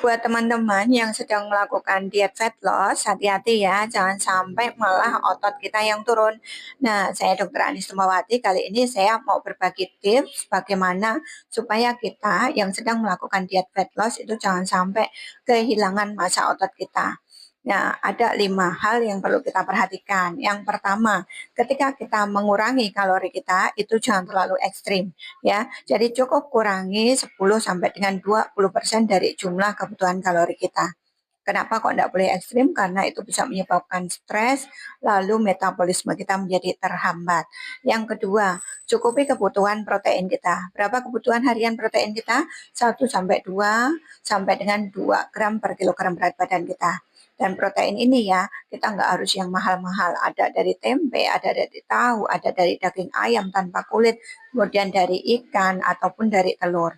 Buat teman-teman yang sedang melakukan diet fat loss, hati-hati ya, jangan sampai malah otot kita yang turun. Nah, saya Dr. Anis Tumawati, kali ini saya mau berbagi tips bagaimana supaya kita yang sedang melakukan diet fat loss itu jangan sampai kehilangan massa otot kita. Nah, ada 5 hal yang perlu kita perhatikan. Yang pertama, ketika kita mengurangi kalori kita, itu jangan terlalu ekstrim ya. Jadi cukup kurangi 10 sampai dengan 20% dari jumlah kebutuhan kalori kita. Kenapa kok tidak boleh ekstrim? Karena itu bisa menyebabkan stres, lalu metabolisme kita menjadi terhambat. Yang kedua, cukupi kebutuhan protein kita. Berapa kebutuhan harian protein kita? 1 sampai 2 sampai dengan 2 gram per kilogram berat badan kita. Dan protein ini ya, kita nggak harus yang mahal-mahal. Ada dari tempe, ada dari tahu, ada dari daging ayam tanpa kulit, kemudian dari ikan ataupun dari telur.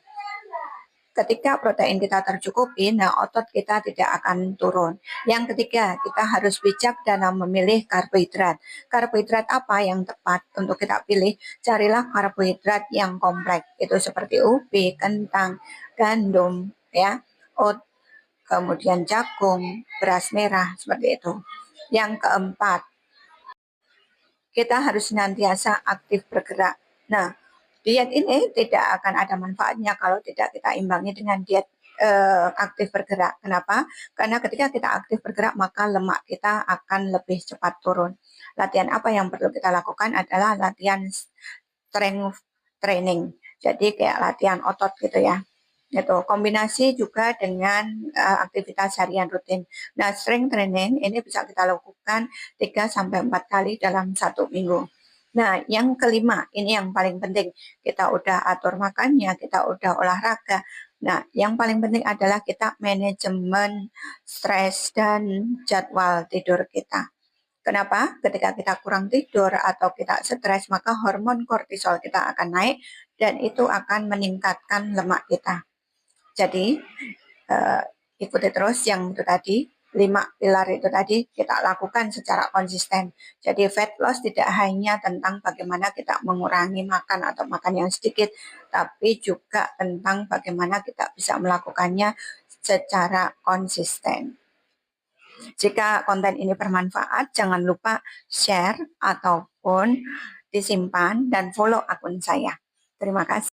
Ketika protein kita tercukupi, nah otot kita tidak akan turun. Yang ketiga, kita harus bijak dalam memilih karbohidrat. Karbohidrat apa yang tepat untuk kita pilih? Carilah karbohidrat yang kompleks. Itu seperti ubi, kentang, gandum, ya, oat, kemudian jagung, beras merah, seperti itu. Yang keempat, kita harus senantiasa aktif bergerak. Nah, diet ini tidak akan ada manfaatnya kalau tidak kita imbangi dengan diet aktif bergerak. Kenapa? Karena ketika kita aktif bergerak, maka lemak kita akan lebih cepat turun. Latihan apa yang perlu kita lakukan adalah latihan strength training. Jadi kayak latihan otot gitu ya. Itu kombinasi juga dengan aktivitas harian rutin. Nah, strength training ini bisa kita lakukan 3 sampai 4 kali dalam 1 minggu. Nah, yang kelima, ini yang paling penting. Kita udah atur makannya, kita udah olahraga. Nah, yang paling penting adalah kita manajemen stres dan jadwal tidur kita. Kenapa? Ketika kita kurang tidur atau kita stres, maka hormon kortisol kita akan naik dan itu akan meningkatkan lemak kita. Jadi ikuti terus yang itu tadi, 5 pilar itu tadi kita lakukan secara konsisten. Jadi fat loss tidak hanya tentang bagaimana kita mengurangi makan atau makan yang sedikit, tapi juga tentang bagaimana kita bisa melakukannya secara konsisten. Jika konten ini bermanfaat, jangan lupa share ataupun disimpan dan follow akun saya. Terima kasih.